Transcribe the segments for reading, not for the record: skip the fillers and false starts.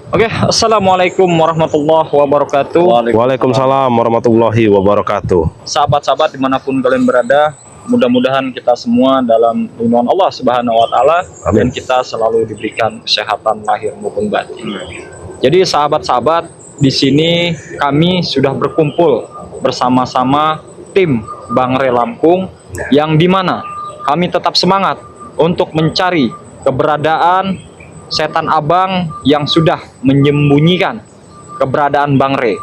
Oke, assalamualaikum warahmatullahi wabarakatuh. Waalaikumsalam warahmatullahi wabarakatuh. Sahabat-sahabat dimanapun kalian berada, mudah-mudahan kita semua dalam lindungan Allah Subhanahu Wa Taala dan kita selalu diberikan kesehatan lahir maupun batin. Jadi sahabat-sahabat, di sini kami sudah berkumpul bersama-sama tim Bangre Lampung, yang dimana kami tetap semangat untuk mencari keberadaan setan abang yang sudah menyembunyikan keberadaan Bangre,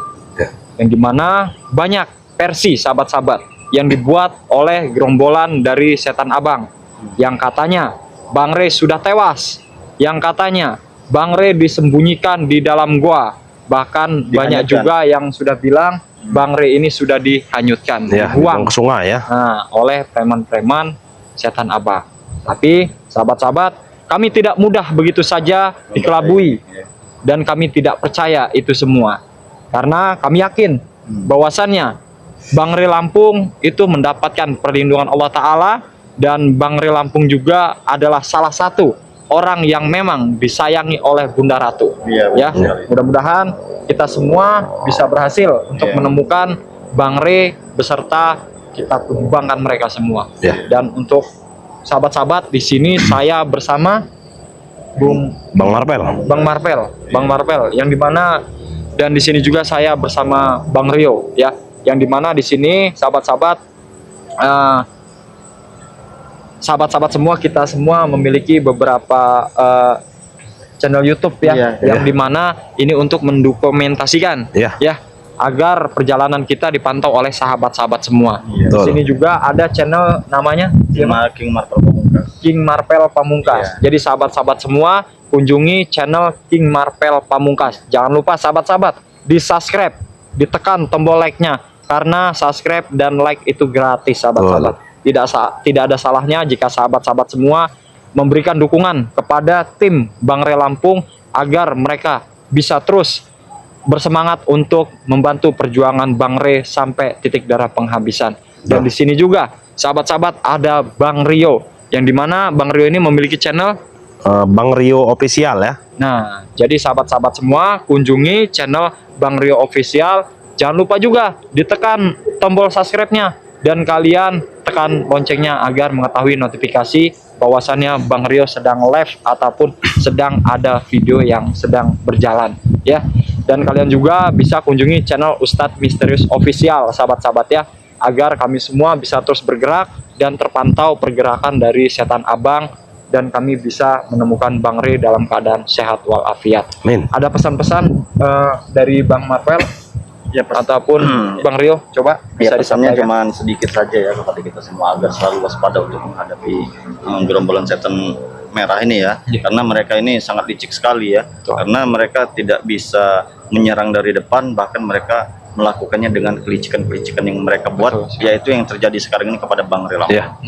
yang dimana banyak versi sahabat-sahabat yang dibuat oleh gerombolan dari setan abang, yang katanya Bangre sudah tewas, yang katanya Bangre disembunyikan di dalam gua, bahkan banyak juga yang sudah bilang Bangre ini sudah dihanyutkan, dibuang ke sungai ya. Nah, oleh preman-preman setan abang. Tapi sahabat-sahabat, kami tidak mudah begitu saja dikelabui, dan kami tidak percaya itu semua, karena kami yakin bahwasannya Bangre Lampung itu mendapatkan perlindungan Allah Ta'ala, dan Bangre Lampung juga adalah salah satu orang yang memang disayangi oleh Bunda Ratu. Ya, mudah-mudahan kita semua bisa berhasil untuk menemukan Bangre beserta kita kembangkan mereka semua. Dan untuk sahabat-sahabat, di sini saya bersama Bang Marpel. Bang Marpel, yang dimana, dan di sini juga saya bersama Bang Rio, ya, yang dimana di sini sahabat-sahabat, sahabat-sahabat semua, kita semua memiliki beberapa channel YouTube ya, yang dimana ini untuk mendokumentasikan ya, agar perjalanan kita dipantau oleh sahabat-sahabat semua. Di sini juga ada channel namanya King Marpel Pamungkas. King Marpel Pamungkas. Jadi sahabat-sahabat semua kunjungi channel King Marpel Pamungkas. Jangan lupa sahabat-sahabat di subscribe, ditekan tombol like-nya, karena subscribe dan like itu gratis sahabat-sahabat. Tidak ada salahnya jika sahabat-sahabat semua memberikan dukungan kepada tim Bangre Lampung agar mereka bisa terus bersemangat untuk membantu perjuangan Bangre sampai titik darah penghabisan. Dan di sini juga sahabat-sahabat ada Bang Rio, yang dimana Bang Rio ini memiliki channel Bang Rio Official ya. Nah, jadi sahabat-sahabat semua kunjungi channel Bang Rio Official. Jangan lupa juga ditekan tombol subscribe-nya, dan kalian tekan loncengnya agar mengetahui notifikasi bahwasannya Bang Rio sedang live ataupun sedang ada video yang sedang berjalan ya. Dan kalian juga bisa kunjungi channel Ustadz Misterius Official sahabat-sahabat ya, agar kami semua bisa terus bergerak dan terpantau pergerakan dari setan abang, dan kami bisa menemukan Bangre dalam keadaan sehat walafiat. Amin. Ada pesan-pesan dari Bang Marpel ya, ataupun Bang Rio, coba bisa disampaikan. Cuma sedikit saja ya kepada kita semua, agar selalu waspada untuk menghadapi gerombolan setan merah ini ya, karena mereka ini sangat licik sekali ya. Karena mereka tidak bisa menyerang dari depan, bahkan mereka melakukannya dengan kelicikan-kelicikan yang mereka buat, yaitu yang terjadi sekarang ini kepada Bangre Lampung.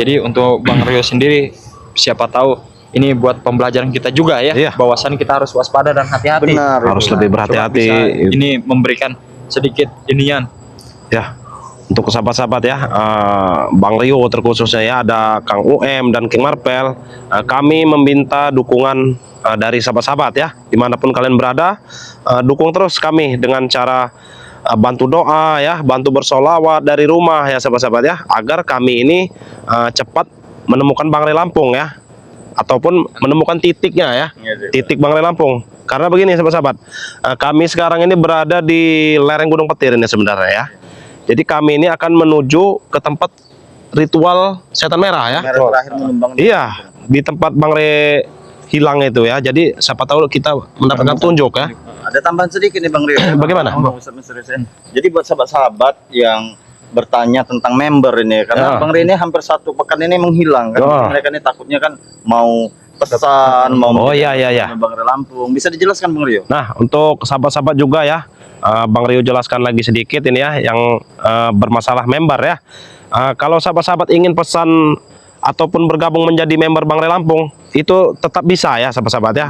Jadi untuk Bang Rio sendiri, siapa tahu ini buat pembelajaran kita juga ya, bahwasan kita harus waspada dan hati-hati. Harus lebih berhati-hati. Ini memberikan sedikit inian ya untuk sahabat-sahabat ya, Bang Rio terkhususnya ya, ada Kang UM dan King Marpel. Kami meminta dukungan dari sahabat-sahabat ya, dimanapun kalian berada, dukung terus kami dengan cara bantu doa ya, bantu bersolawat dari rumah ya sahabat-sahabat ya, agar kami ini cepat menemukan Bangre Lampung ya, ataupun menemukan titiknya ya, titik Bangre Lampung. Karena begini sahabat-sahabat, kami sekarang ini berada di lereng Gunung Petir ini sebenarnya ya. Jadi kami ini akan menuju ke tempat ritual setan merah ya. Iya, di tempat Bangre hilang itu ya. Jadi siapa tahu kita mendapatkan tunjuk ya. Ada tambahan sedikit nih Bang Rio. Bagaimana? Jadi buat sahabat-sahabat yang bertanya tentang member ini, karena Bang Rio ini hampir 1 pekan ini menghilang kan. Mereka ini takutnya kan mau pesan, mau Bangre Lampung. Bisa dijelaskan Bang Rio? Nah, untuk sahabat-sahabat juga ya, Bang Rio jelaskan lagi sedikit ini ya, yang bermasalah member ya. Kalau sahabat-sahabat ingin pesan ataupun bergabung menjadi member Bangre Lampung, itu tetap bisa ya sahabat-sahabat ya.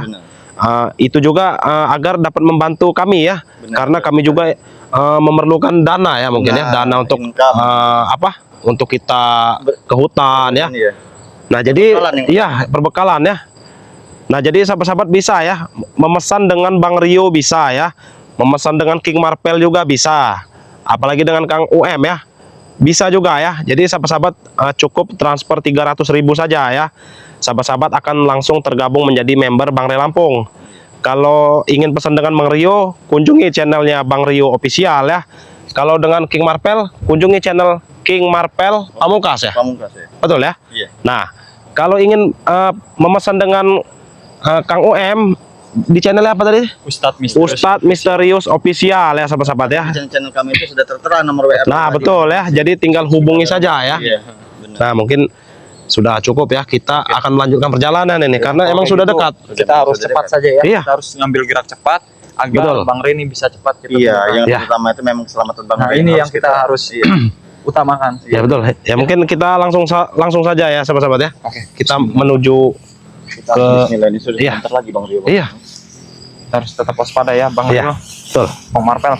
Itu juga agar dapat membantu kami ya, karena kami juga memerlukan dana ya, mungkin ya, dana untuk untuk kita ke hutan ya. Nah, jadi iya, perbekalan ya. Nah, jadi sahabat-sahabat bisa ya memesan dengan Bang Rio, bisa ya. Memesan dengan King Marpel juga bisa. Apalagi dengan Kang UM ya. Bisa juga ya. Jadi sahabat-sahabat cukup transfer 300.000 saja ya. Sahabat-sahabat akan langsung tergabung menjadi member Bang Rio Lampung. Kalau ingin pesan dengan Bang Rio, kunjungi channelnya Bang Rio Official ya. Kalau dengan King Marpel, kunjungi channel King Marpel Pamungkas ya. Pamungkas ya. Betul ya? Iya. Nah, kalau ingin memesan dengan Kang UM di channelnya apa tadi? Ustadz Misterius Official ya sahabat-sahabat ya. Channel kami itu sudah tertera nomor WA. Nah betul ya, jadi tinggal hubungi saja ya. Iya, benar. Nah mungkin sudah cukup ya, kita akan melanjutkan perjalanan ini karena emang sudah dekat. Kita harus cepat saja ya. Iya. Kita harus ngambil gerak cepat agar Betul. Bang Reni bisa cepat kita Iya, temukan. yang Ya. utama itu memang keselamatan Bang Nah, Rio ini yang kita harus utamakan. Ya betul. Ya mungkin kita langsung saja ya sahabat-sahabat ya. Oke. Kita menuju Kita bismillah, ini sudah Iya. sebentar lagi Bang Rio. iya, Kita harus tetap waspada ya Bang iya. Rio. Betul. Bang Marpel.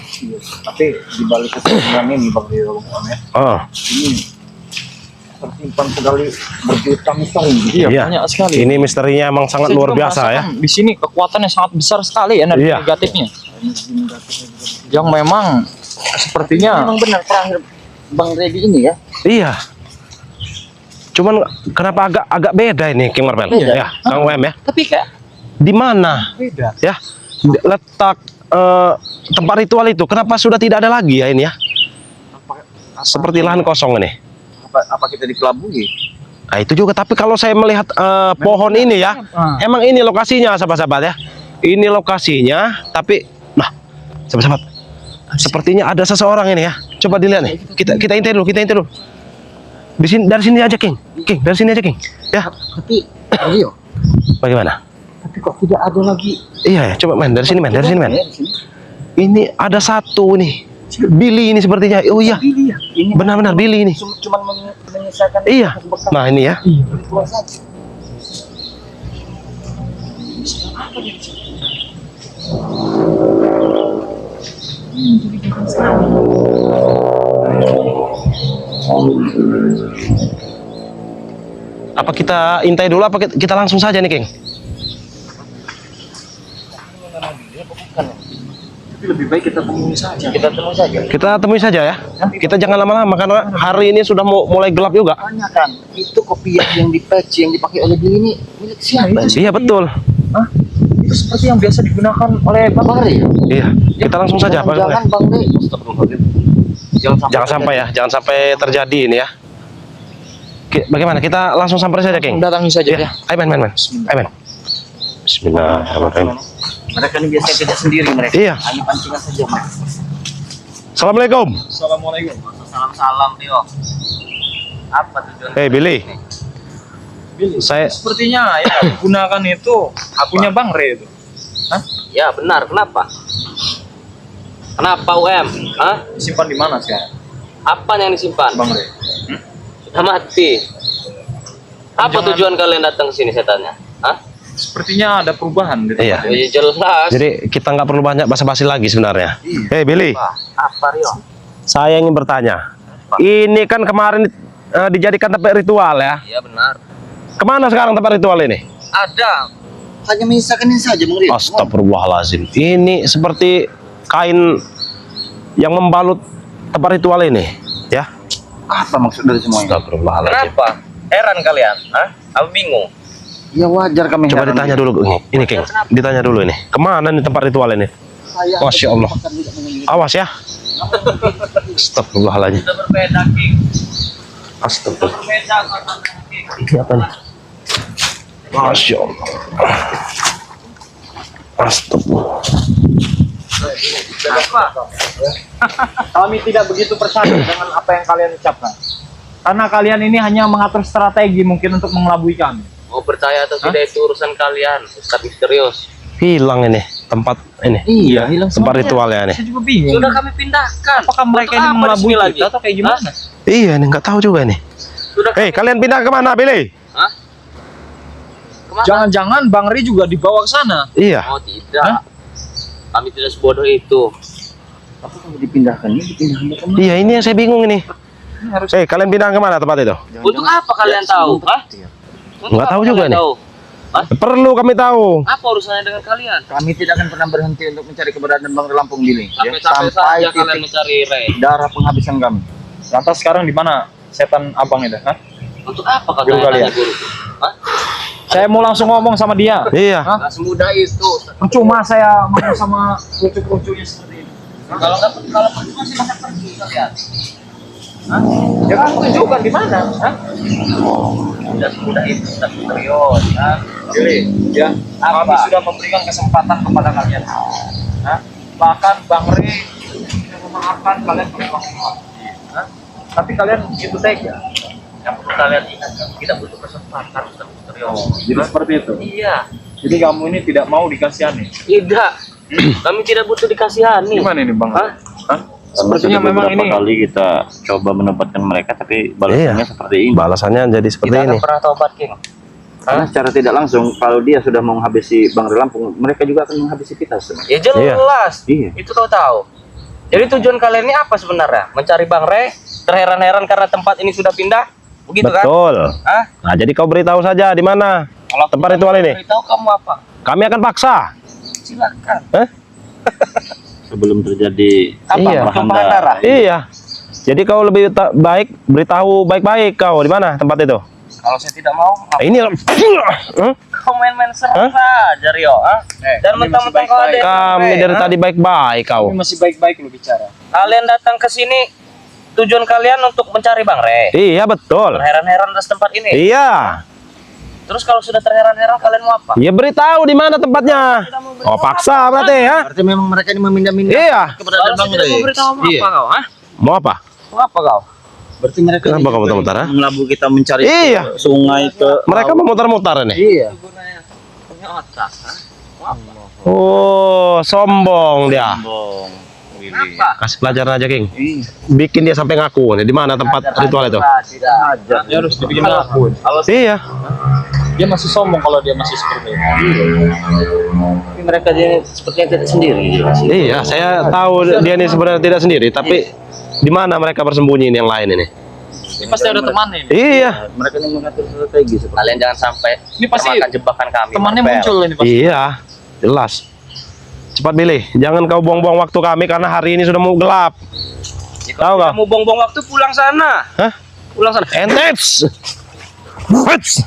Tapi di balik kesempatan ini Bang Rio ya, Oh, ini tersimpan sekali berjuta misteri. Iya, Iya. banyak sekali. ini misterinya emang sangat Saya luar juga biasa ya. merasakan di sini kekuatannya sangat besar sekali energi Iya. negatifnya. Yang memang sepertinya Memang benar terakhir Bang Redi ini ya. Iya. Cuman kenapa agak beda ini King Marpel? Beda. Ya, Kang UM ya. tapi kayak Di mana beda. ya letak tempat ritual itu? Kenapa sudah tidak ada lagi ya ini ya? Seperti lahan kosong ini. Apa kita dikelabui? Nah itu juga. Tapi kalau saya melihat pohon ini ya, emang ini lokasinya sahabat-sahabat ya. Ini lokasinya. Tapi, nah, sahabat-sahabat, sepertinya ada seseorang ini ya. Coba dilihat nih. Kita intai dulu, Di sini, dari sini aja King, dari sini aja King. Ya, Tapi Rio, bagaimana? tapi kok tidak ada lagi? Iya, ya, coba dari sini men. Ini ada satu nih, Billy ini sepertinya. Oh iya, Billy ya. Ini benar-benar Billy ini. cuma menyisakan Iya. Nah ini ya. ritual saja. Apa kita intai dulu? Apa kita langsung saja nih, King? Tapi lebih baik kita temui saja. Kita temui saja. Kita temui saja ya. Kita jangan lama-lama karena hari ini sudah mulai gelap juga. Tanya kan, itu kopi yang dipeci yang dipakai oleh Billy ini milik siapa? Iya betul. Hah? Itu seperti yang biasa digunakan oleh Bang Rio. Iya. Kita langsung saja. Pak. Jangan Bang Rio. Jangan sampai ya. Jangan sampai terjadi ini ya. Bagaimana? Kita langsung sampai saja, King. datangi saja Iya. ya. Ayo men. Bismillahirrahmanirrahim. Mereka ini biasanya kerja sendiri mereka. Iya. Hanya pancingan saja mereka. Assalamualaikum. Assalamualaikum. Salam Rio. Apa tujuan? Hey Billy. Billy, Saya- sepertinya yang digunakan itu akunya Bang Re itu. Hah? Ya benar, kenapa? Kenapa UM? Hah? Disimpan di mana sekarang? Apa yang disimpan? Bang Re. Sudah mati. Apa Jangan- tujuan kalian datang ke sini saya tanya? Hah? Sepertinya ada perubahan di tempat Iya. ini. Ya, jelas. Jadi kita nggak perlu banyak basa-basi lagi sebenarnya. Hey Billy. Apa Rio? Saya ingin bertanya. Ini kan kemarin dijadikan tempat ritual ya. Iya benar. Kemana sekarang tempat ritual ini? Ada. Hanya menyisakan ini saja Bang Rio. Astagfirullahaladzim. Ini seperti kain yang membalut tempat ritual ini, ya. Apa maksud dari semua ini? Astagfirullahaladzim. Kenapa? Heran kalian? Hah? Aku bingung. Ya wajar kami. Coba heran. ditanya dulu ini King. Ditanya dulu ini. Kemana nih tempat ritual ini? Saya Masya Allah. makan juga dengan ini. Awas ya. Astagfirullahaladzim. Sudah berbeda, King. Astagfirullah. Berbeda kata King. Ini apa nih? Masya Allah. Astagfirullah. Kami tidak begitu percaya dengan apa yang kalian ucapkan. Karena kalian ini hanya mengatur strategi mungkin untuk mengelabui kami. Mau percaya atau tidak itu urusan kalian. Ustadz misterius. Hilang ini tempat ini. Iya, hilang Tempat ritualnya nih. Saya juga bingung. Sudah kami pindahkan. Apakah mereka Untuk ini apa mengelabui di sini lagi? kita atau kayak gimana? Iya, nih nggak tahu juga nih. Sudah Hei, kalian pindah kemana, Billy? Hah? Kemana? Jangan-jangan Bang Ri juga dibawa ke sana. Iya. Oh tidak. Kami tidak sebodoh itu. Apa kamu dipindahkan? Ini dipindahkan ke mana? Iya, ini yang saya bingung ini. Ini harus Hei, kalian pindah kemana tempat itu? Untuk apa kalian tahu? Hah? Untuk Nggak apa tahu juga kalian nih. tahu? Perlu kami tahu. Apa urusannya dengan kalian? Kami tidak akan pernah berhenti untuk mencari keberadaan Bang Lampung Billy. Sampai saja kalian mencari Ray. darah penghabisan kami. Lantas sekarang di mana setan abang itu? Hah? Untuk apa Guru kalian? kalian. Guru? Hah? Saya mau langsung ngomong sama dia. Iya. Nggak semudah itu. Percuma saya ngomong sama lucu-lucunya seperti ini. Kalau pergi masih banyak pergi kalian. Ya kan tunjukkan di mana? Hah? Tidak semudah itu, sudah serius. Jadi, ya, kami sudah memberikan kesempatan kepada kalian. Hah? Bahkan Bang Rey sudah memaafkan kalian berulang-ulang. Hah? Tapi kalian begitu tega. Yang perlu kalian ingat, kita butuh kesempatan, sudah serius. Jadi seperti itu. Iya. Jadi kamu ini tidak mau dikasihani. Tidak. Kami tidak butuh dikasihani. Gimana ini Bang? Hah? Hah? Sepertinya Sudah memang beberapa ini kali kita coba menempatkan mereka, tapi balasannya seperti ini. Balasannya jadi seperti Kita ini. akan pernah tobat, King. Karena secara tidak langsung, kalau dia sudah mau menghabisi Bang Lampung, mereka juga akan menghabisi kita sebenarnya. Ya jelas. Iya. Itu tahu. Jadi tujuan kalian ini apa sebenarnya? Mencari Bang Rey, terheran-heran karena tempat ini sudah pindah? Begitu kan? Betul. Hah? Nah, jadi kau beritahu saja di mana Kalau tempat ritual ini. beritahu kamu apa? Kami akan paksa. Silakan. Hah? Sebelum terjadi Apa? Iya. Tumpahan darah. Iya. Jadi kau lebih baik beritahu baik-baik kau di mana tempat itu. Kalau saya tidak mau, Ini kau main-main serem saja, Rio. Dan mentang-mentang kau ada kami dari tadi baik-baik kau. Kami masih baik-baik lu bicara. Kalian datang ke sini, tujuan kalian untuk mencari Bang Rey. Iya betul. Terheran-heran atas tempat ini. Iya. Terus kalau sudah terheran-heran, kalian mau apa? Ya beritahu di mana tempatnya. Oh paksa berarti ya. Berarti memang mereka ini memindah-mindah Iya. keberadaan Kalau Bang saya tidak Rey. mau beritahu mau Iya. apa kau? Hah? Mau apa? Mau apa kau? Berarti mereka Kenapa kamu muter-muter, ha? melabu kita mencari Iya. ke sungai ke Mereka memutar-mutar ini. Iya. Gunanya punya otak. Hah? Mau apa? Oh sombong dia. Bong. Willy. Apa? Kasih pelajaran aja King. Iya. Bikin dia sampai ngaku nih di mana tempat ritual itu. Tidak. Dia harus dibikin ngaku. Iya. Dia masih sombong kalau dia masih seperti ini. Tapi mereka dia sepertinya tidak sendiri. Iya, saya tahu dia ini sebenarnya tidak sendiri, tapi di mana mereka bersembunyi ini yang lain ini? Ini pasti ada temannya ini. Iya. Mereka ini mengatur strategi seperti Kalian jangan sampai Ini pasti termakan jebakan kami. temannya Marvel. muncul ini pasti. Iya, jelas. Cepat Billy, jangan kau buang-buang waktu kami karena hari ini sudah mau gelap. Ya, Tahu kalau nggak? kamu buang-buang waktu pulang sana. Hah? Pulang sana. Entets. Hats.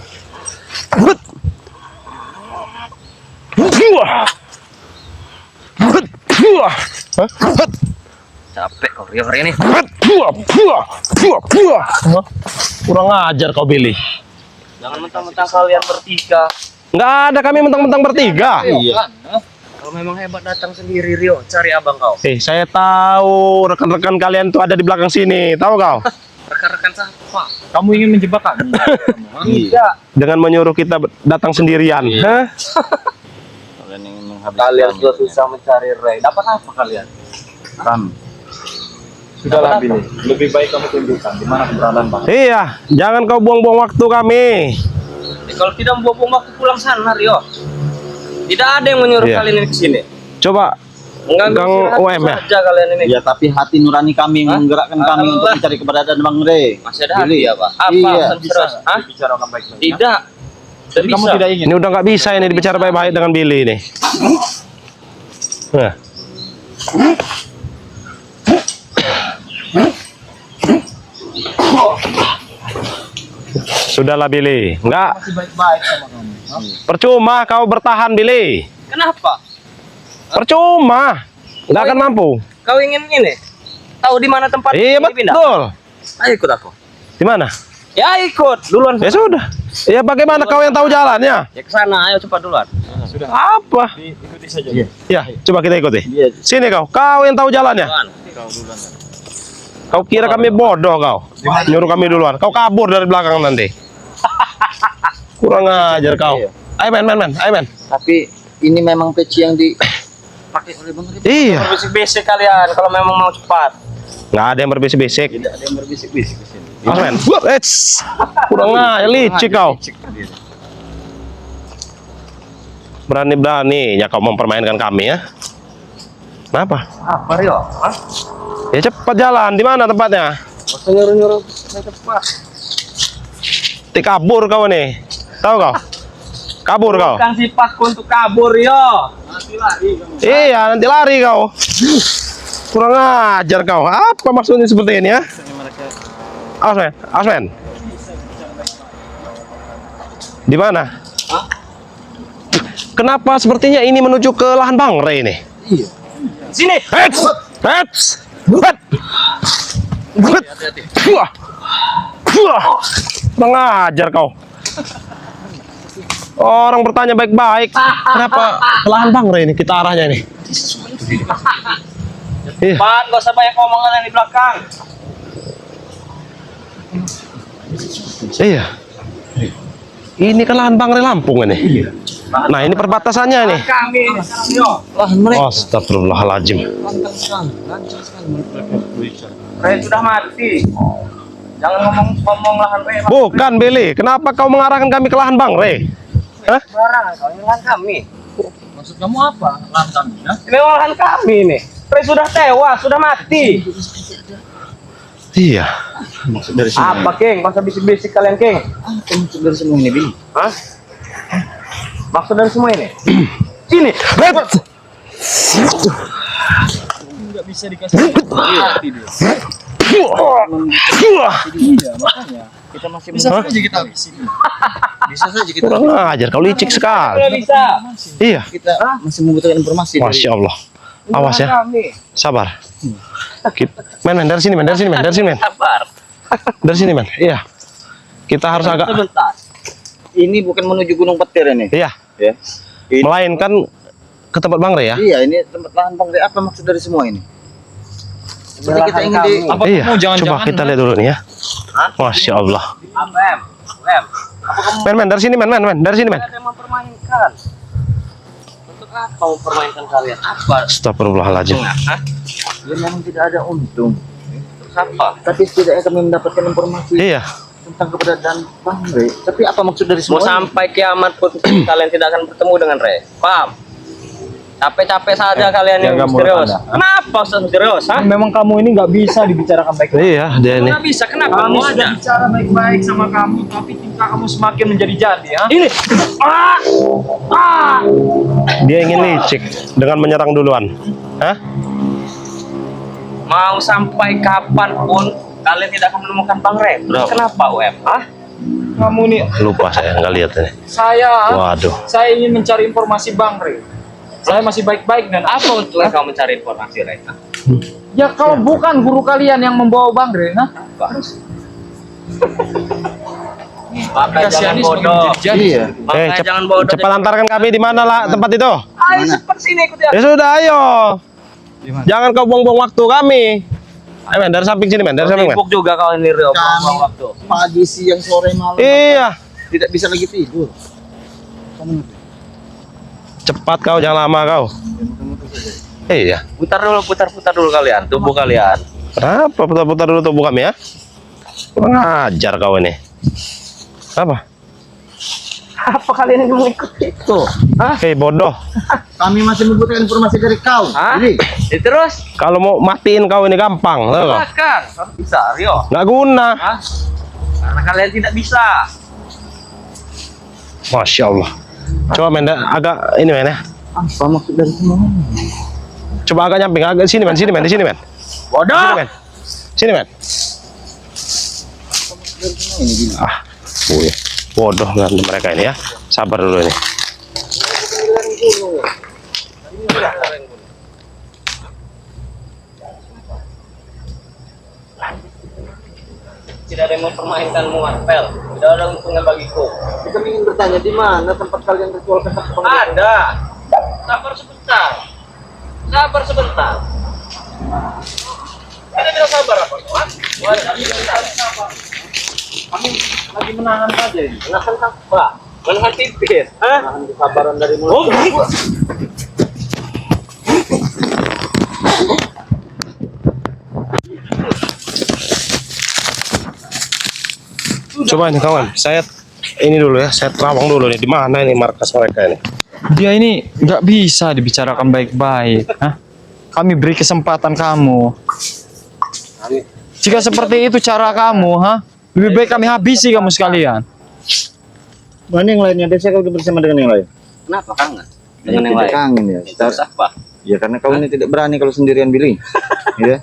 Hut. Hua. Hut. Hua. Hah? Hut. Capek kau Rio hari ini. Hut. Hua. Hua. Hua. Hua. Hah? Kurang ajar kau Billy. Jangan mentang-mentang kalian bertiga. Nggak ada kami mentang-mentang bertiga. Iya. Kalau memang hebat datang sendiri Rio, cari abang kau. Saya tahu rekan-rekan kalian tuh ada di belakang sini. Tahu kau? Rekan-rekan siapa? Kamu ingin menjebak kami? Tidak. Dengan menyuruh kita datang sendirian. Hah? kalian ingin menghabiskan. Kalian sudah susah mencari Ray. Dapat apa kalian? Kami. Sudahlah Billy. Lebih baik kamu tunjukkan di mana keberadaan Bang. Iya, jangan kau buang-buang waktu kami. Kalau tidak buang waktu pulang sana Rio. Tidak ada yang menyuruh Iya. kalian ini ke sini. Coba Enggak Gang UM ya? saja kalian ini. Ya tapi hati nurani kami yang menggerakkan kami untuk mencari keberadaan Bang Rey. Masih ada Billy. hati ya, Pak? Apa? Iya. Serius? Hah? Dibicarakan baik-baik. Tidak. Jadi kamu tidak ingin. ini udah nggak bisa ini dibicara baik-baik dengan Billy ini. Nah. Sudahlah Billy, nggak Masih baik-baik sama kamu. Hah? percuma kau bertahan Billy. Kenapa? Percuma, nggak akan mampu. Kau ingin ini? Tahu di mana tempat Iya ini pindah? betul. Ayo ikut aku. Di mana? Ya ikut duluan. Ya sudah. Ya bagaimana kau yang tahu jalannya? Ya ke sana, ayo cepat duluan. Sudah. Apa? Ikuti saja. Ya, coba kita ikuti. Iya. Sini kau yang tahu jalannya. Duluan. Kau kira kami bodoh kau? Nyuruh kami duluan. Kau kabur dari belakang nanti. Kurang ajar kau. Ayo men. Ayo men. Tapi ini memang peci yang dipakai oleh Bang Rey. Iya. Berbisik-bisik kalian kalau memang mau cepat. Nggak ada yang berbisik-bisik. Tidak ada yang berbisik-bisik di sini. Mas men. Eits. Kurang ajar licik kau. Berani-beraninya kau mempermainkan kami ya. Kenapa? Apa Rio? Hah? Ya cepat jalan. Di mana tempatnya? Masa nyuruh-nyuruh saya cepat. Kabur kau nih. Tahu kau? Kabur kau. Bukan sifatku untuk kabur yo. Iya, nanti lari kau. Kurang ajar kau. Apa maksudnya seperti ini ya? Asmen, Asmen. Di mana? Kenapa sepertinya ini menuju ke lahan Bang Rey ini? Sini. Hets! Hets! Hets! Wah! Wah! Kurang ajar kau. Orang bertanya baik-baik. Kenapa ke lahan Bang Rey ini? Kita arahnya ini. Iya. Pan, gak usah banyak omongan yang di belakang. Iya. Ini kan lahan Bang Rey Lampung ini. Nah, ini perbatasannya nih. Kami ini sekarang yo. Astagfirullahaladzim. Rey sudah mati. Jangan ngomong lahan Rey. Bukan, Billy. Kenapa kau mengarahkan kami ke lahan Bang Rey? Hah? Barang, kau ini lahan kami. Maksud kamu apa? Lahan kami, ya? Ini memang lahan kami nih. Rey sudah tewas, sudah mati. Iya. Maksud dari sini. Apa, King? Masa bisik-bisik kalian, King? Apa maksud dari semua ini, Billy? Hah? Maksud dari semua ini? Sini. Nggak bisa dikasih hati dia. Iya, makanya kita masih bisa saja kita habisin. Bisa saja kita. Kurang ajar, kau licik sekali. Tidak bisa. Iya. Kita masih membutuhkan informasi. Masya Allah. Awas ya. Kami. Sabar. Men, dari sini, men. Dari sini, men. Dari sini, men. Sabar. Dari sini, men. Iya. Kita harus agak. Sebentar. Ini bukan menuju Gunung Petir ini. Iya. Ya. Ini, Melainkan ke tempat Bang Rey ya. iya, ini tempat lahan Bang Rey. Apa maksud dari semua ini? Seperti kita ingin di Apa Iya. kamu jangan-jangan Coba kita lihat dulu nih ya. Masya Allah. Apa, Em? Em? Apa kamu Men, dari sini, men. Dari sini, men. ada yang mempermainkan? Untuk apa mempermainkan kalian? Apa? Astagfirullahaladzim. Hah? Ya, memang tidak ada untung. Terus apa? Tapi setidaknya kami mendapatkan informasi Iya. tentang keberadaan Bang Rey. Tapi apa maksud dari Mau semua ini? sampai kiamat pun kalian tidak akan bertemu dengan Rey. Paham? Capek-capek saja kalian yang jaga mulut misterius. Anda. Kenapa usah misterius? Hah? Memang kamu ini nggak bisa dibicarakan baik-baik. Iya, dia ini. Nggak bisa. Kenapa? Kami Mau sudah ada? bicara baik-baik sama kamu, tapi tingkah kamu semakin menjadi-jadi, ya? Ini. Ah! Ah! Dia ingin licik dengan menyerang duluan. Hah? Mau sampai kapanpun kalian tidak akan menemukan Bang Rey. Terus kenapa, UM? Hah? Kamu nih, Lupa saya nggak lihat ini. Waduh. saya ingin mencari informasi Bang Rey. Saya masih baik-baik dan Apa untungnya kamu mencari informasi, Rey? Hah? ya kalau bukan guru kalian yang membawa Bang Rey, nah, Makanya jangan kasihan bodoh. Iya. Makanya jangan bodoh. Cepat antarkan kami di mana lah tempat itu. Ayo cepat sini ikut ya. Ya sudah, ayo. Jangan kau buang-buang waktu kami. Ayo, men, dari samping sini, men. Dari samping, men. Sibuk juga kau ini, Rio. Buang waktu. Pagi, siang, sore, malam. Iya. Tidak bisa lagi tidur. Cepat kau, jangan lama kau. Iya. Putar dulu kalian, tubuh kalian. Kenapa putar-putar dulu tubuh kami ya? Kurang ajar kau ini. Apa? Apa kalian yang mengikuti itu? Hah? Hei, bodoh. Kami masih membutuhkan informasi dari kau. Hah? Billy. Ya, terus? Kalau mau matiin kau ini gampang, tahu kau? Silakan. Kamu bisa, Rio. Nggak guna. Hah? Karena kalian tidak bisa. Masya Allah. Coba, men, agak ini, men ya. Apa maksud dari semua ini? Coba agak nyamping, agak sini, men, di sini, men. Sini, Bodoh. men. Sini, men. Ah, bodoh nanti mereka ini ya. Sabar dulu ini. Tidak ada yang mempermainkanmu, Marvel. Tidak ada untungnya bagiku. Kita ingin bertanya di mana tempat kalian ritual kesak Ada. Sabar sebentar. Sabar sebentar. Tidak bisa sabar apa? Hah? kami lagi menahan saja ini. Menahan apa? Menahan tipis. Hah? Nahan kesabaran dari Oh, mulut. Coba ini kawan, saya ini dulu ya, saya terawang dulu nih. Di mana ini markas mereka ini? Dia ini nggak bisa dibicarakan baik-baik. Hah? Kami beri kesempatan kamu. Jika seperti itu cara kamu, ha? Lebih baik kami habisi kamu sekalian. Mana yang lainnya? Biasanya kau bersama dengan yang lain. Kenapa kangen dengan yang Tidak lain? kangen ya. Terus apa? Ya karena kau ini tidak berani kalau sendirian Billy. Ya.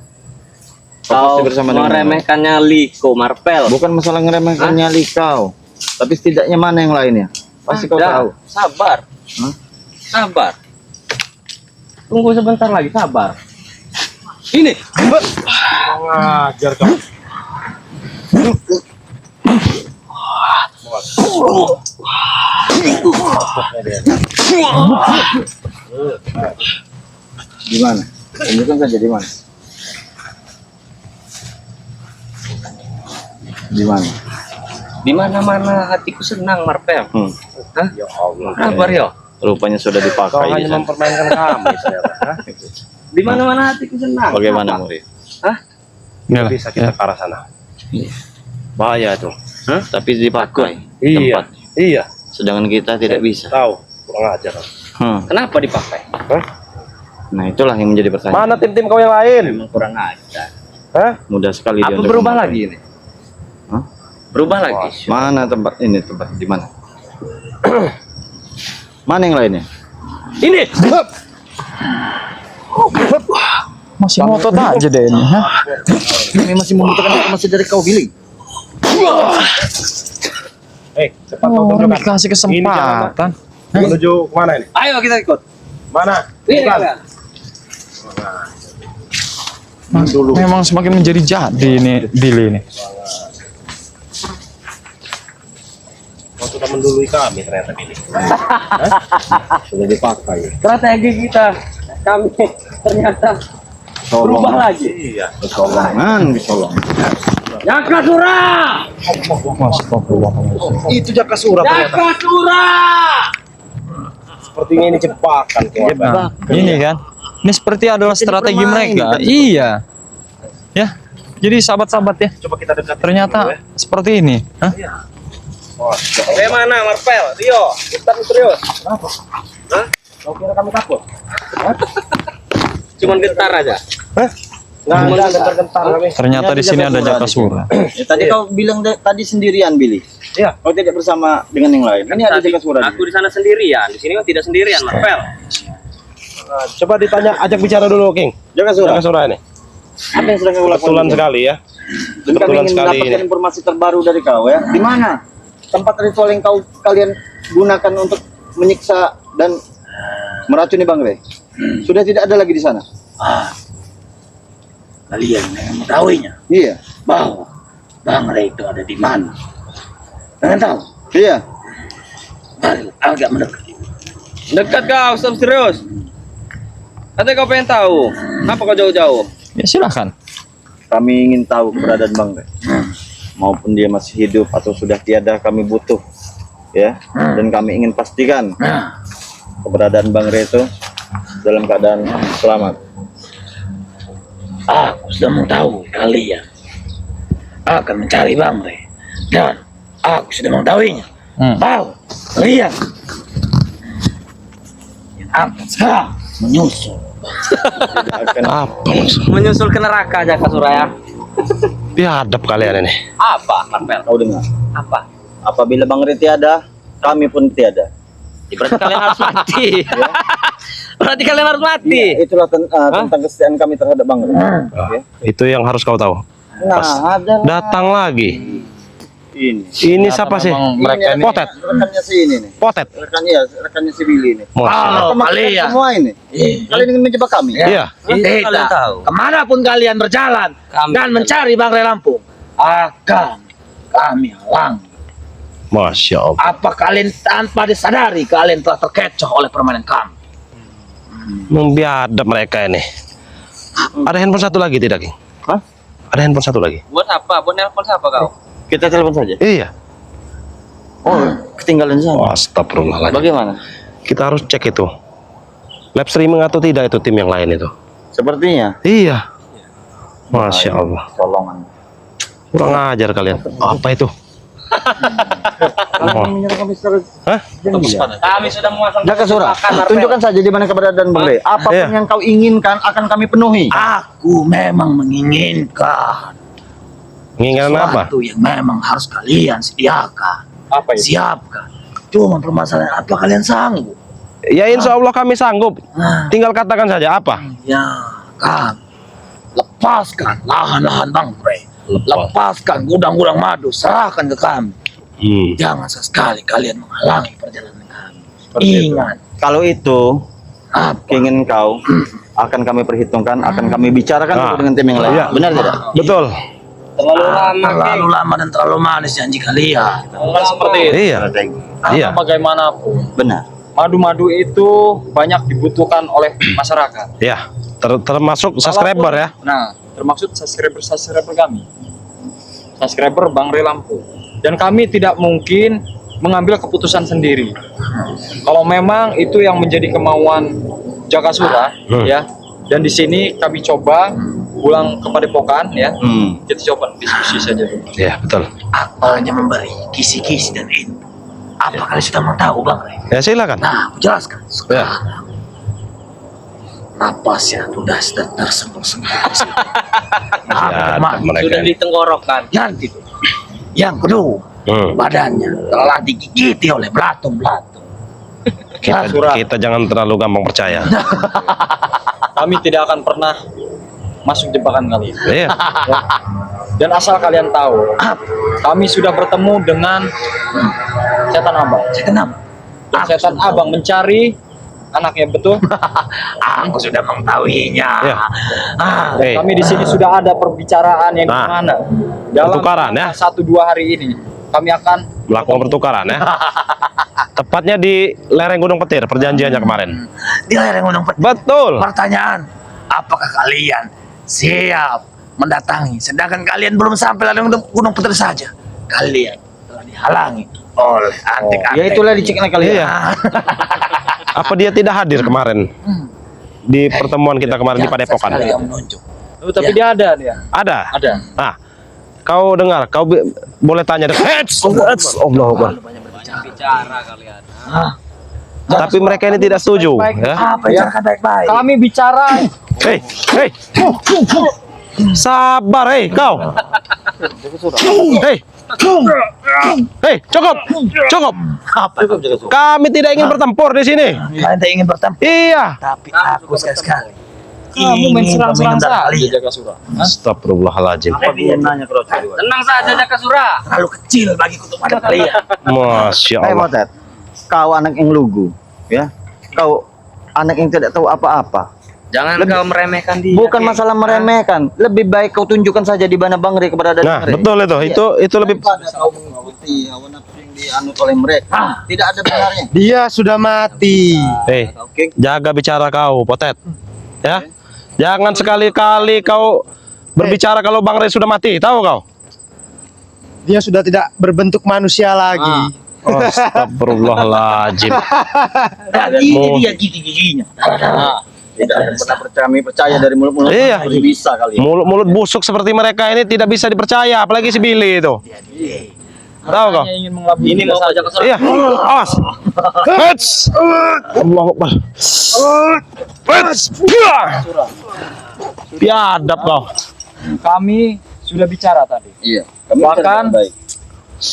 Kau pasti bersama dengan yang lain. meremehkannya Liko Marpel. Bukan masalah ngeremehkan nyali kau. Tapi setidaknya mana yang lainnya? Pasti kau Dah, tahu. Sabar. Hah? Sabar. Tunggu sebentar lagi, sabar. Ini. Ngajar kamu. Di mana? Tunjukkan saja di mana. Di mana? Di mana-mana hatiku senang, Marpel. Hah? Ya Allah. Sabar ya. Rupanya sudah Kau dipakai. hanya mempermainkan kami, ternyata. Hah? Di mana-mana hatiku senang. Bagaimana Apa? Muri? Hah? Nggak bisa kita ke arah sana. Bahaya tuh. Hah? Tapi dipakai. Iya. Tempat. Iya. Sedangkan kita tidak bisa. Tahu. Kurang ajar. Kenapa dipakai? Hah? Nah itulah yang menjadi pertanyaan. Mana tim-tim kau yang lain? Memang kurang ajar. Hah? Mudah sekali dia Apa untuk berubah memakai. lagi ini? Hah? Berubah lagi. Mana tempat ini? Tempat di mana? Mana yang lainnya? Ini. Masih ngotot aja deh ini. Hah? Kami masih membutuhkan informasi dari kau Billy. Cepat kau Oh, tunjukkan. dikasih kesempatan. Menuju kemana ini? Ayo kita ikut. Mana? Ini. Bukan. Memang semakin menjadi jadi ini Billy ini. Kau sudah mendului kami ternyata ini. Sudah dipakai. Strategi kita. Kami ternyata berubah lagi. Iya. Kesolongan, kesolongan. Jakasura! Itu jaka surat ternyata. Jakasura! Sepertinya ini jebakan kau. Nah, ini kan. Ini seperti adalah strategi bermain, mereka. kan? Iya. Ya. Jadi sahabat-sahabat ya. Coba kita dekat. Ternyata seperti ini. Hah? Bagaimana Marpel? Rio, kita serius. Kau kira kami takut? Cuman getar aja. Nggak ada gentar-gentar kami. Ternyata di sini ada Jakasura. Ya, tadi kau bilang tadi sendirian Billy. Iya. Kau tidak bersama dengan yang lain. Ini ada Jakasura. Aku di sana sendirian, di sini kok tidak sendirian, Marpel. Nah, coba ditanya, ajak bicara dulu, King. Jakasura. Jakasura ini. Apa yang sedang kau lakukan? Kebetulan sekali ya. Dan kami Kebetulan ingin sekali mendapatkan ini. informasi terbaru dari kau ya. Di mana tempat ritual yang kalian gunakan untuk menyiksa dan meracuni Bang Rey? Sudah tidak ada lagi di sana. Kalian yang mengetahuinya Iya. bahwa Bang Rey itu ada di mana. Kalian tahu? Iya. Mari agak mendekat. Dekat kau, stop serius. Katanya kau pengen tahu, apa kau jauh-jauh? Ya silakan. Kami ingin tahu keberadaan Bang Rey. Maupun dia masih hidup atau sudah tiada, kami butuh. Ya. Dan kami ingin pastikan keberadaan Bang Rey itu dalam keadaan selamat. Aku sudah mengetahui kalian akan mencari Bang Rey. Dan aku sudah mengetahuinya bahwa kalian yang akan sekarang menyusul. Apa maksud? Menyusul ke neraka Jakasura ya. Biadab kalian ini. Apa, Marpel? Kau dengar? Apa? Apabila Bang Rey tiada, kami pun tiada. Ya, berarti kalian harus mati. Berarti kalian harus mati. Ya, itulah tentang kesetiaan kami terhadap Bang Rey. Ya. Itu yang harus kau tahu. Nah, ada Datang lagi. ini. Ini siapa sih? Mereka ini Potet. Rekannya si ini nih. Potet. Rekannya si Billy ini. Masya Allah. Kalau Teman kalian semua ini. Kalian ingin menjebak kami? Iya. Kalian kita tahu. kemanapun kalian berjalan Kami- dan mencari Bang Rey Lampung akan kami halang. Masya Allah. Apa kalian tanpa disadari kalian telah terkecoh oleh permainan kami? Membiadab mereka ini. Ada handphone satu lagi tidak, King? Hah? Ada handphone satu lagi? Buat apa? Buat nelpon siapa kau? Kita telepon saja. Iya. Oh, ketinggalan sana. Astagfirullahaladzim. Bagaimana? Kita harus cek itu. Live streaming atau tidak itu tim yang lain itu? Sepertinya. Iya. Masya Allah. Colongan. Kurang ajar kalian. Apa itu? Kalian menyerang kami secara Hah? Kami sudah memasang Jakasura, jebakan, Marpel. tunjukkan saja di mana keberadaan Bang Rey. Apapun Iya. yang kau inginkan akan kami penuhi. Aku memang menginginkan Menginginkan apa? sesuatu yang memang harus kalian sediakan. Apa itu? Siapkan Cuma permasalahan apa kalian sanggup? Ya insya Allah kami sanggup. Tinggal katakan saja apa. Ya kan, lepaskan lahan-lahan Bangre, lepaskan gudang-gudang madu, serahkan ke kami. Jangan sesekali kalian menghalangi perjalanan kami. Ingat, Kalau itu apa? keinginan kau akan kami perhitungkan, akan kami bicarakan Nah. dengan tim yang lain. Iya. Benar tidak? Betul. Terlalu lama dan terlalu manis janji kalian. Bukan seperti itu. Iya. Iya. Bagaimanapun, Benar. madu-madu itu banyak dibutuhkan oleh masyarakat. Ya. Termasuk subscriber ya. Nah, termasuk subscriber kami. Subscriber Bangre Lampung. Dan kami tidak mungkin mengambil keputusan sendiri. Kalau memang itu yang menjadi kemauan Jakasura, ya. Dan di sini kami coba pulang ke Padepokan, ya. Kita coba diskusi saja dulu. Iya betul. Aku hanya memberi kisi-kisi dan info. Apa kalian sudah mau tahu Bangre? Ya silakan. Nah, aku jelaskan. Ya. Sekarang napasnya sudah tersembunyi. Ya, mereka. Sudah ditenggorokkan. Yang itu. Yang kedua, badannya telah digigiti oleh belatung-belatung. Kita jangan terlalu gampang percaya. Kami tidak akan pernah masuk jebakan kalian. Iya. Dan asal kalian tahu, kami sudah bertemu dengan setan abang. Kenapa? Dan setan abang mencari anaknya, betul? Aku sudah mengetahuinya. Ya. Eh. Kami di sini sudah ada perbicaraan yang Nah, dimana dalam pertukaran, ya. 1-2 hari ini kami akan Melakukan pertukaran ya. Tepatnya di lereng Gunung Petir perjanjiannya kemarin. Di lereng Gunung Petir. Betul. Pertanyaan, apakah kalian siap mendatangi? Sedangkan kalian belum sampai lereng Gunung Petir saja. Kalian telah dihalangi oleh antek-antek. ya itulah diceknya kalian. Iya. Apa dia tidak hadir kemarin di pertemuan kita kemarin di Padepokan? Sekali kamu menunjuk. Tapi dia ada dia. Ada. Ada. Nah, kau dengar, kau boleh tanya. Allah Akbar. Bicara kalian. Tapi mereka ini tidak setuju. Ya. Apa yang akan baik-baik? Kami bicara. Hei, hei, sabar, hei kau. Hei, hei, cukup, cukup. Apa? Kami tidak ingin bertempur di sini. Kalian tak ingin bertempur, Iya. tapi aku sekali-sekali Kamu main serang-serang meminta saja, kalian. Jakasura. Astagfirullahaladzim. Tenang saja Jakasura. terlalu kecil bagi untuk pada kalian. Masya Hei Allah. Motet, kau anak yang lugu, ya. Kau anak yang tidak tahu apa-apa. Jangan kau meremehkan dia. Bukan masalah meremehkan, lebih baik kau tunjukkan saja di mana Bangre kepada Nah, Bangre. betul itu lebih. Daripada kau mengikuti hawa nafsu yang dianut oleh mereka, tidak ada benarnya. Dia sudah mati. Hei, jaga bicara kau, Potet. Ya. Jangan sekali-kali kau berbicara kalau Bang Rey sudah mati, tahu kau? Dia sudah tidak berbentuk manusia lagi. Astagfirullahaladzim. Dan ini dia gigi-giginya. Tidak ada pernah percaya dari mulut-mulut. Iya. Bisa kali. Mulut-mulut busuk seperti mereka ini tidak bisa dipercaya, apalagi si Billy itu. Tahu kau? Hanya ingin mengelabui Ini mau saja. Jakasura. Iya, awas. Hets. Allahu Akbar. Hets. Biadab kau. Kami sudah bicara tadi. Iya. Bahkan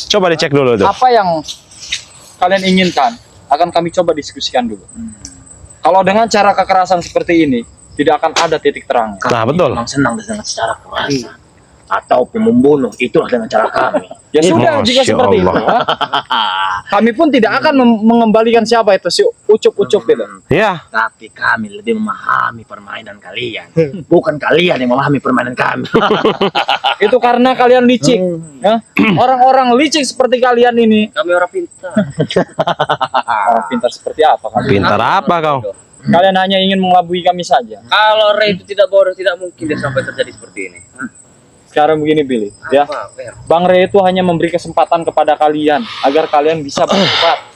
Coba dicek dulu itu. apa yang kalian inginkan akan kami coba diskusikan dulu. Kalau dengan cara kekerasan seperti ini tidak akan ada titik terang. Nah, betul. Memang senang dengan secara kekerasan ataupun membunuh, itulah dengan cara kami. Ya sudah, jika Masya seperti itu, Allah. kami pun tidak akan mengembalikan siapa itu si ucup-ucup itu. Iya. Tapi kami lebih memahami permainan kalian, bukan kalian yang memahami permainan kami. Itu karena kalian licik. Ya. Orang-orang licik seperti kalian ini. Kami orang pintar. Orang pintar seperti apa kalian? Pintar apa kau? Kalian hanya ingin mengelabui kami saja. Kalau Ray itu tidak bodoh, tidak mungkin dia sampai terjadi seperti ini. Sekarang begini Billy, ya. Bang Rey itu hanya memberi kesempatan kepada kalian agar kalian bisa bertobat.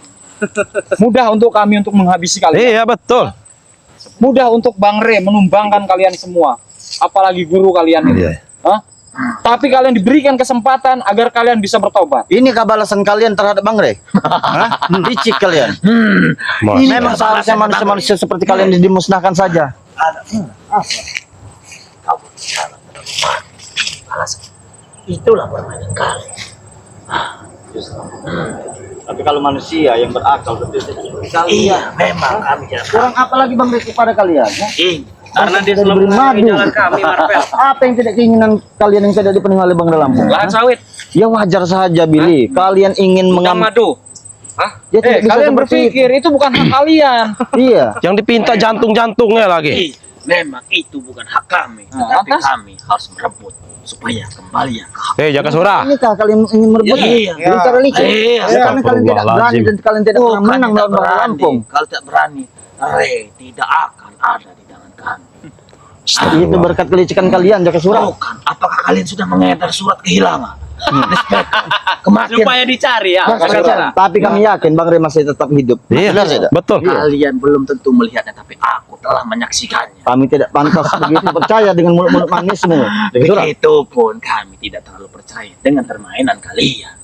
Mudah untuk kami untuk menghabisi kalian. Iya, betul. Mudah untuk Bang Rey menumbangkan kalian semua. Apalagi guru kalian ini. Iya. Hah? Tapi kalian diberikan kesempatan agar kalian bisa bertobat. Ini balasan kalian terhadap Bangre. Licik kalian. Masya Memang seharusnya manusia-manusia seperti kalian dimusnahkan saja. Kau berbicara alasan. Itulah permainan kalian. Tapi kalau manusia yang berakal tentu kalian. Iya, memang kami tidak Kurang apa lagi Bang Rey kepada kalian? Ya? Karena dia Tidak selalu diberi menghalangi madu. jalan kami, Marvel. Apa yang tidak keinginan kalian yang tidak dipenuhi oleh Bang Lampung? Lahan sawit, Ya wajar saja Billy. Kalian ingin gudang mengambil. madu. Hah? Ya, tidak bisa Kalian seperti berpikir itu bukan hak kalian. Iya. Yang dipinta jantung-jantungnya lagi. memang itu bukan hak kami, tetapi kami harus merebut supaya kembali yang ke hak. Jaka Sura. Inikah kalian ingin merebut? Iya. Bicara licik. Iya. Karena kalian tidak berani dan kalian tidak pernah Bukan menang tidak lawan Bang berani. Lampung. Kalau tidak berani, tidak akan ada di tangan kami. Itu berkat kelicikan kalian, Jaka Sura. Bukan. Apakah kalian sudah mengedar surat kehilangan? Kematian. Supaya dicari ya. Jaka Jaka Sura. Sura. Tapi kami yakin Bang Rey masih tetap hidup. Iya, Benar tidak? betul. Kalian belum tentu melihatnya, tapi aku telah menyaksikannya. Kami tidak pantas begitu percaya dengan mulut-mulut manismu. Jaka Sura. Begitupun kami tidak terlalu percaya dengan permainan kalian.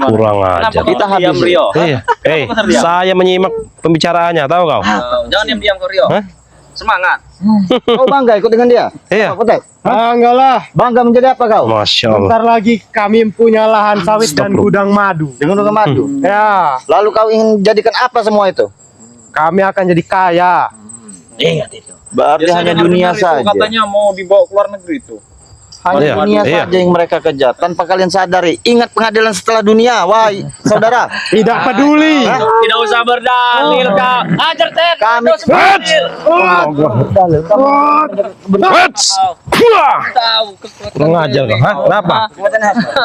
Kurang aja. Kita Diam habis. Rio. Iya. Saya menyimak pembicaraannya, tahu kau? Jangan diam-diam kau Rio. Hah? Semangat. Kau bangga ikut dengan dia? Iya. Kau Kotek? Enggak lah. Bangga menjadi apa kau? Masya Allah. Bentar lagi kami punya lahan sawit dan gudang madu. Dengan dengan madu. Ya, Lalu kau ingin jadikan apa semua itu? kami akan jadi kaya. Ingat itu. Berarti hanya dunia saja. Katanya mau dibawa ke luar negeri itu. Hanya Iya, dunia iya. saja yang mereka kejar tanpa kalian sadari. Ingat pengadilan setelah dunia, wahai saudara. Tidak peduli. Tidak usah berdalil kau. Ajar Ted. Kami Tidak usah berdalil. Tahu kekuatan. Kurang ajar kau. Hah? Kenapa?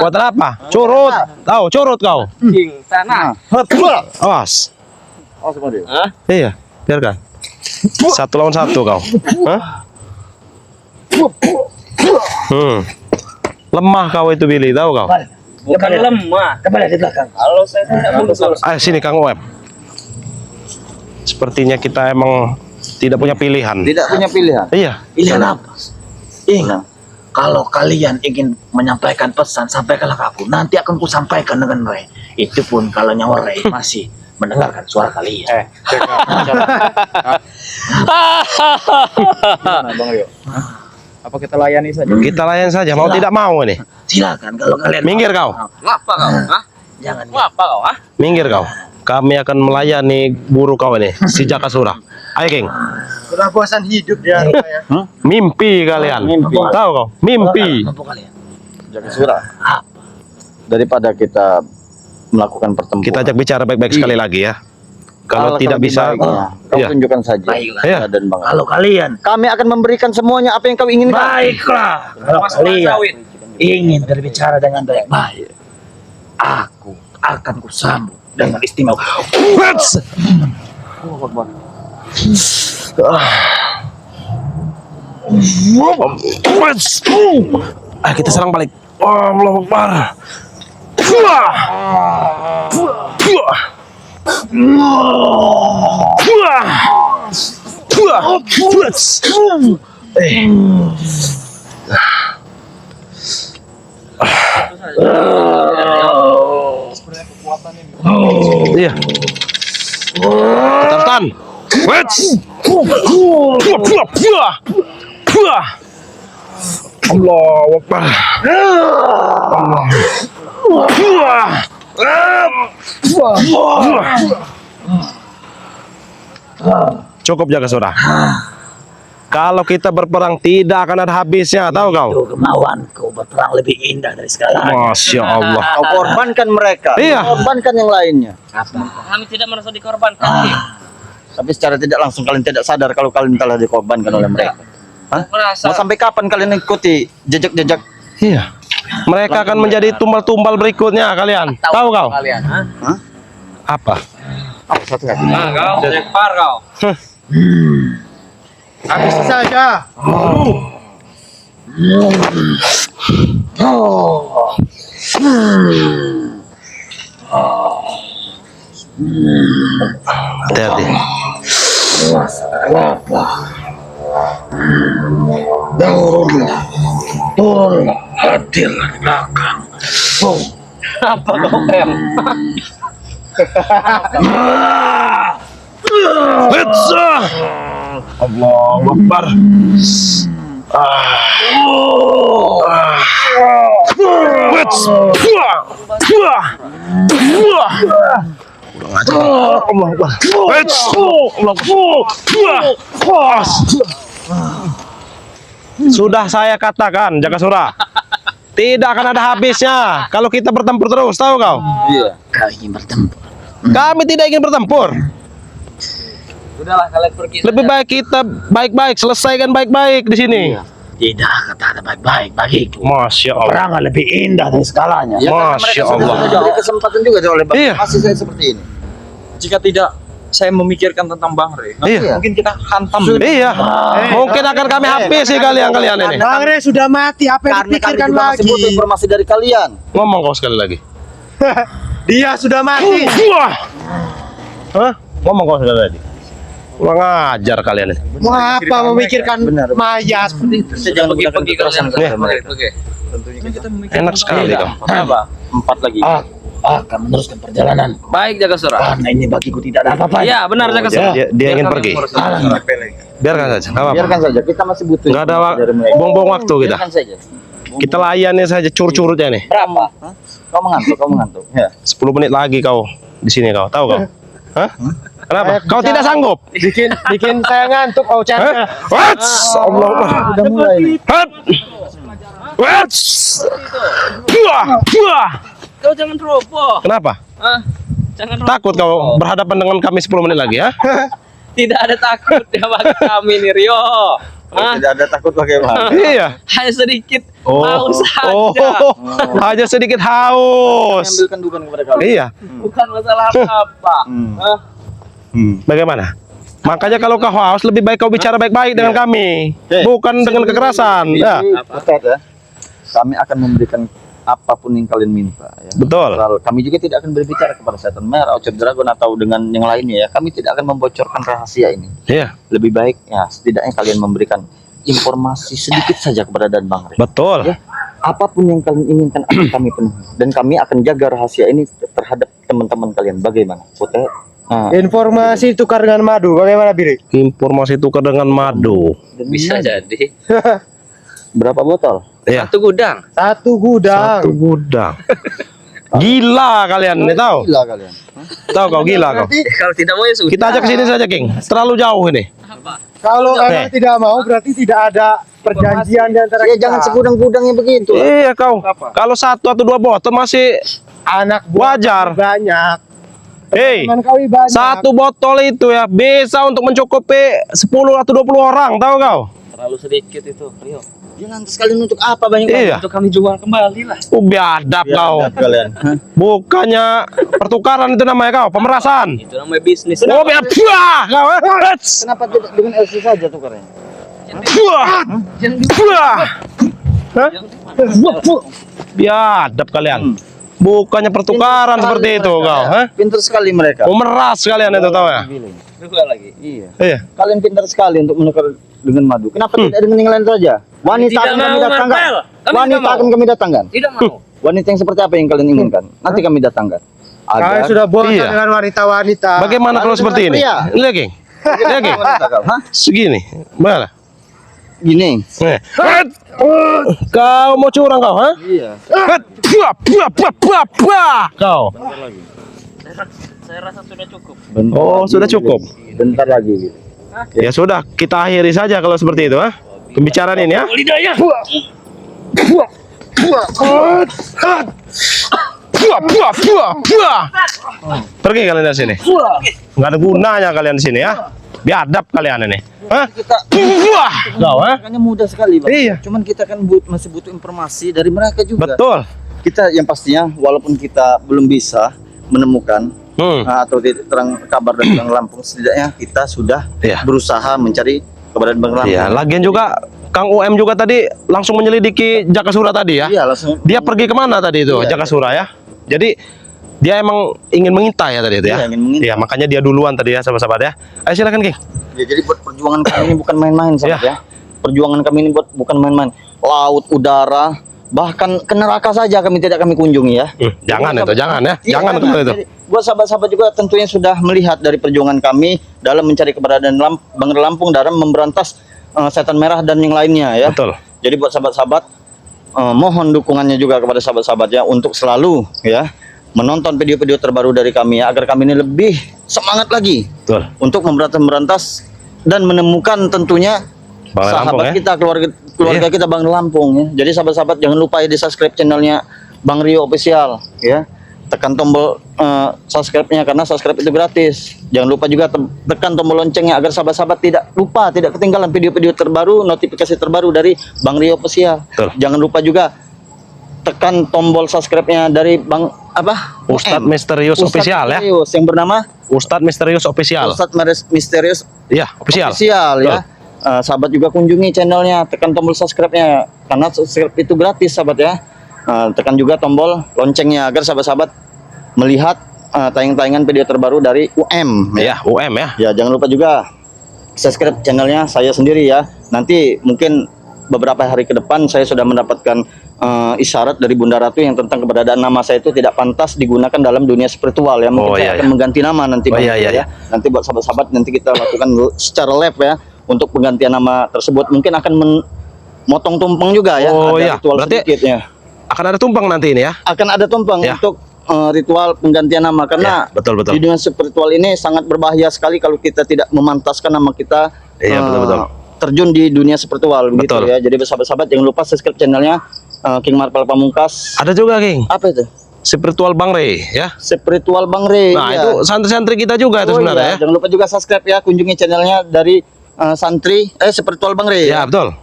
Kuatan apa? Curut. Tahu, curut kau. Tanah. Awas. Oh, semua dia. Iya, biarkan. 1 lawan 1 kau. Hah? Lemah kau itu Billy, tahu kau? Bukan lemah. Kembali di belakang. Kalau saya tidak mundur. Ayo sini Kang Oem. Sepertinya kita emang tidak punya pilihan. Tidak punya pilihan. Iya. Pilihan apa? Ingat, kalau kalian ingin menyampaikan pesan, sampaikanlah ke aku. Nanti akan ku sampaikan dengan Rey. Itu pun kalau nyawa Rey masih mendengarkan suara kalian. Gimana Bang Rio? Apa kita layani saja? Kita layan saja, mau tidak mau ini. Silakan kalau kalian Minggir kau. Ngapa kau? Hah? Jangan. Ngapa kau? Hah? Minggir kau. Kami akan melayani buruh kau ini, si Jaka Sura. Ayo King. Sudah bosan hidup dia rupanya. Mimpi kalian. Tahu kau? Mimpi. Mampu kalian. Jaka Sura. Daripada kita melakukan pertempuran. Kita ajak bicara baik-baik sekali lagi ya. Kalau tidak lebih bisa, baiknya, kau iya. tunjukkan saja. Baiklah. Iya. Dan Bang. Kalau kalian Kami akan memberikan semuanya apa yang kau inginkan. baiklah, kalau Mas lahan kalian sawit. ingin berbicara dengan baik-baik, aku akan kusambut dengan istimewa. Ayo kita serang balik. Allahu Akbar. Iya. Tahan. Allahu Akbar. Cukup Jaka Sura. Kalau kita berperang tidak akan ada habisnya, tahu kau? Itu kemauanku berperang lebih indah dari segala. Masya Allah. Kau korbankan mereka. Iya. Korbankan yang lainnya. Kami tidak merasa dikorbankan. Tapi secara tidak langsung kalian tidak sadar kalau kalian telah dikorbankan oleh mereka. Hah? Merasa. Mau sampai kapan kalian ikuti jejak-jejak? Iya. Mereka akan menjadi tumbal-tumbal berikutnya kalian. Tahu kau? Kalian. Hah? Apa? Nah, kau lempar kau. Habis saja. Hati-hati. Turun, hadir di belakang. Apa kau em? Allahu Akbar. Sudah saya katakan, Jakasura, tidak akan ada habisnya kalau kita bertempur terus, tahu kau? Iya. Kau ingin bertempur. Kami tidak ingin bertempur. Sudahlah kalian pergi. Lebih baik kita baik-baik, selesaikan baik-baik di sini. Tidak kata ada baik-baik bagiku. Masya Allah. Perangan lebih indah dari segalanya. Masya Allah. Jadi kesempatan juga oleh Bang. Iya. Masih saya seperti ini. Jika tidak saya memikirkan tentang Bang Rey, Iya. mungkin kita hantam. Iya. Mungkin akan kami habisi kalian ini. Bang Rey sudah mati, apa yang Karena kami dipikirkan juga masih lagi? butuh informasi dari kalian. Ngomong kau sekali lagi. Dia sudah mati. Hah? Ngomong kau sekali lagi. Kurang ajar kalian ini. Mau apa memikirkan mayat? Saya jangan menggunakan kekerasan kepada mereka. Enak sekali kau. Apa? 4 lagi. Akan meneruskan perjalanan. Baik Jakasura. Karena ini bagiku tidak ada apa-apa. Iya benar Jakasura. Dia ingin pergi. Biarkan saja. Nggak apa-apa. Biarkan saja, kita masih butuh. Nggak ada dari mereka. buang-buang waktu kita. Biarkan saja. Kita layani saja curut-curutnya nih. Berapa? Hah? Kau mengantuk, Ya. 10 menit lagi kau di sini kau. Tahu kau? Hah? Kenapa? Kau tidak sanggup? Bikin saya ngantuk, oh Hah? Wats! Allah. Udah mulai nih. Hat! Wats! Buah! Buah! Kau jangan roboh. Kenapa? Jangan roboh. Takut kau berhadapan dengan kami 10 menit lagi ya? Tidak ada takut ya bagi kami nih Rio. Tidak ada takut bagaimana. Iya. Hanya sedikit Oh. haus Oh. saja. Hanya sedikit haus. Ambil kandukan kepada kalian. Iya. Bukan masalah apa. Hah? Bagaimana? Makanya kalau kau haus lebih baik kau bicara baik-baik dengan kami, bukan dengan kekerasan. Ya. Ustaz ya. Kami akan memberikan apapun yang kalian minta ya. Betul. Asal kami juga tidak akan berbicara kepada setan merah, Orchard Dragon atau dengan yang lainnya ya. Kami tidak akan membocorkan rahasia ini. Iya. Lebih baik ya setidaknya kalian memberikan informasi sedikit saja kepada Dan Bang Rey. Betul. Ya, apapun yang kalian inginkan akan kami penuhi dan kami akan jaga rahasia ini terhadap teman-teman kalian. Bagaimana? Putih. Nah, Informasi tukar dengan madu, bagaimana Biri? Informasi tukar dengan madu. Bisa jadi. berapa botol? Iya. Satu gudang. Satu gudang. Satu gudang. Gila kalian ini tahu? Gila kalian. Tahu kau gila kau. Kalau tidak mau ya sudah. Kita ajak ke sini saja, King. Terlalu jauh ini. Kalau emang tidak mau, berarti tidak ada perjanjian di antara Ya kita. jangan segudang-gudangnya begitu. Iya kau. Kalau 1 atau 2 botol masih Anak buah wajar. banyak. Hei, Teman kami banyak. 1 botol itu ya bisa untuk mencukupi 10 atau 20 orang, tahu kau? Terlalu sedikit itu Rio. Ya lantas kalian untuk apa banyak Iya. Untuk kami jual kembali lah. Biadab kau. kalian? Bukannya pertukaran itu namanya kau, pemerasan. Itu namanya bisnis. Oh, biadab kau. Kenapa tidak dengan LC saja tukarnya? Biadab kalian. Bukannya pertukaran seperti itu kau, hah? Pintar sekali mereka. Memeras kalian itu tahu ya? Dua lagi. Iya. Iya. Kalian pintar sekali untuk menukar dengan madu. Kenapa tidak dengan yang lain saja? Wanita Tidak akan kami mau, datangkan. Marvel. Kami Wanita tidak mau. akan kami datangkan. Tidak mau. Wanita yang seperti apa yang kalian inginkan? Nanti kami datangkan. Kalian sudah bosan Iya. dengan wanita-wanita. Bagaimana kalau Dengan seperti ini? pria. Lihat, King. Lihat, King. Wanita kau, hah? Segini. Mana? Gini. Kau mau curang kau, ha? Iya. Kau. Saya rasa sudah cukup. Oh, sudah cukup. Bentar lagi. Gitu. Ya sudah, kita akhiri saja kalau seperti itu, ha? Pembicaraan ini ya. Lidahnya. Pergi kalian dari sini. Nggak ada gunanya kalian di sini ya. Biadab kalian ini. Hah? Kau, ha? Makanya mudah sekali, Bang. Iya. Cuman kita kan masih butuh informasi dari mereka juga. Betul. Kita yang pastinya walaupun kita belum bisa menemukan atau tidak terang kabar dari Bang Lampung, setidaknya kita sudah Iya. berusaha mencari keberadaan Bang Lampung. Iya, lagian juga Kang UM juga tadi langsung menyelidiki Jakasura tadi ya. Iya, langsung. Dia pergi kemana tadi itu, Iya. Jakasura ya. Jadi dia emang ingin mengintai ya tadi itu ya. Iya, ingin mengintai. Iya, makanya dia duluan tadi ya, sahabat-sahabat ya. Ayo silakan, King. Ya, jadi buat perjuangan kami ini bukan main-main, sahabat Iya. ya. Perjuangan kami ini bukan main-main. Laut, udara, bahkan ke neraka saja kami tidak kami kunjungi ya. Jangan itu, jangan ya. Iya, Jangan karena itu. jadi buat sahabat-sahabat juga tentunya sudah melihat dari perjuangan kami dalam mencari keberadaan Bang Lampung dalam memberantas setan merah dan yang lainnya ya. Betul. Jadi buat sahabat-sahabat mohon dukungannya juga kepada sahabat-sahabatnya untuk selalu ya menonton video-video terbaru dari kami ya, agar kami ini lebih semangat lagi Betul. untuk memberantas dan menemukan tentunya Bang Ray sahabat Lampung, ya? kita, keluarga kita Bang Ray Lampung ya. Jadi sahabat-sahabat jangan lupa ya di subscribe channelnya Bang Rio Official ya. Tekan tombol subscribe-nya karena subscribe itu gratis. Jangan lupa juga tekan tombol loncengnya agar sahabat-sahabat tidak ketinggalan video-video terbaru, notifikasi terbaru dari Bang Rio Official. Betul. Jangan lupa juga tekan tombol subscribe-nya dari Bang Ustadz UM. Misterius Official ya. Misterius, yang bernama Ustadz Misterius Official. Ustadz Misterius Iya, official. ya. Sahabat juga kunjungi channelnya, tekan tombol subscribe-nya karena subscribe itu gratis sahabat ya. Tekan juga tombol loncengnya agar sahabat-sahabat melihat tayangan-tayangan video terbaru dari UM Iya, UM ya. ya. Jangan lupa juga subscribe channelnya saya sendiri ya. Nanti mungkin beberapa hari ke depan saya sudah mendapatkan isyarat dari Bunda Ratu yang tentang keberadaan nama saya itu tidak pantas digunakan dalam dunia spiritual ya. Mungkin saya akan mengganti nama nanti Bang, ya. Nanti buat sahabat-sahabat nanti kita lakukan secara live ya untuk penggantian nama tersebut. Mungkin akan motong tumpeng juga ya. Ada ritual berarti sedikit ya. akan ada tumpeng nanti ini ya. Akan ada tumpeng Ya. untuk ritual penggantian nama karena Ya, betul. di dunia spiritual ini sangat berbahaya sekali kalau kita tidak memantaskan nama kita Iya, betul. terjun di dunia spiritual begitu Betul. ya. Jadi sahabat-sahabat jangan lupa subscribe channelnya King Marvel Pamungkas. Ada juga, King. Apa itu? Spiritual Bang Ray ya. Spiritual Bang Ray. Nah, ya. itu santri-santri kita juga itu sebenarnya ya. Jangan lupa juga subscribe ya, kunjungi channelnya dari santri Spiritual Bang Ray. Ya, betul.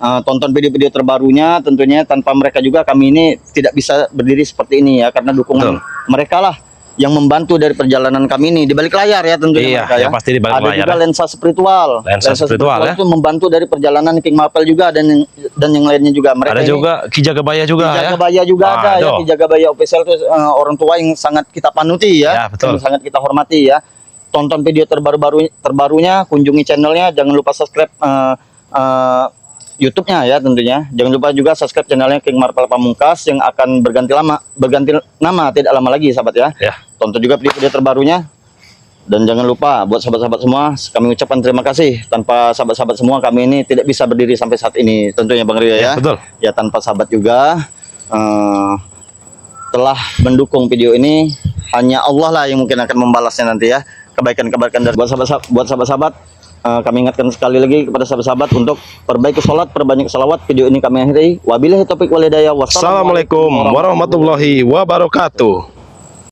Tonton video-video terbarunya, tentunya tanpa mereka juga kami ini tidak bisa berdiri seperti ini ya, karena dukungan mereka lah yang membantu dari perjalanan kami ini di balik layar ya tentunya. Iya, mereka, ya pasti di balik ada layar, juga ya. lensa spiritual. Lensa spiritual, ya. itu membantu dari perjalanan King Marvel juga dan yang lainnya juga. Mereka Ada ini, juga Ki Jagabaya juga Ki ya. Jagabaya juga ada ya. Aduh. Ki Jagabaya Official itu orang tua yang sangat kita panuti ya, Ya, betul. yang sangat kita hormati ya. Tonton video terbarunya, kunjungi channelnya, jangan lupa subscribe YouTube-nya ya tentunya. Jangan lupa juga subscribe channelnya King Marvel Pamungkas yang akan berganti nama tidak lama lagi sahabat ya. Ya. Tonton juga video terbarunya. Dan jangan lupa buat sahabat-sahabat semua, kami ucapkan terima kasih. Tanpa sahabat-sahabat semua kami ini tidak bisa berdiri sampai saat ini tentunya Bang Rio ya. Betul. Ya tanpa sahabat juga telah mendukung video ini, hanya Allah lah yang mungkin akan membalasnya nanti ya. Kebaikan-kebaikan dari buat sahabat-sahabat. Kami ingatkan sekali lagi kepada sahabat-sahabat untuk perbaiki sholat, perbanyak salawat. Video ini kami akhiri. Wabillahi taufiq wal hidayah. Assalamualaikum warahmatullahi wabarakatuh.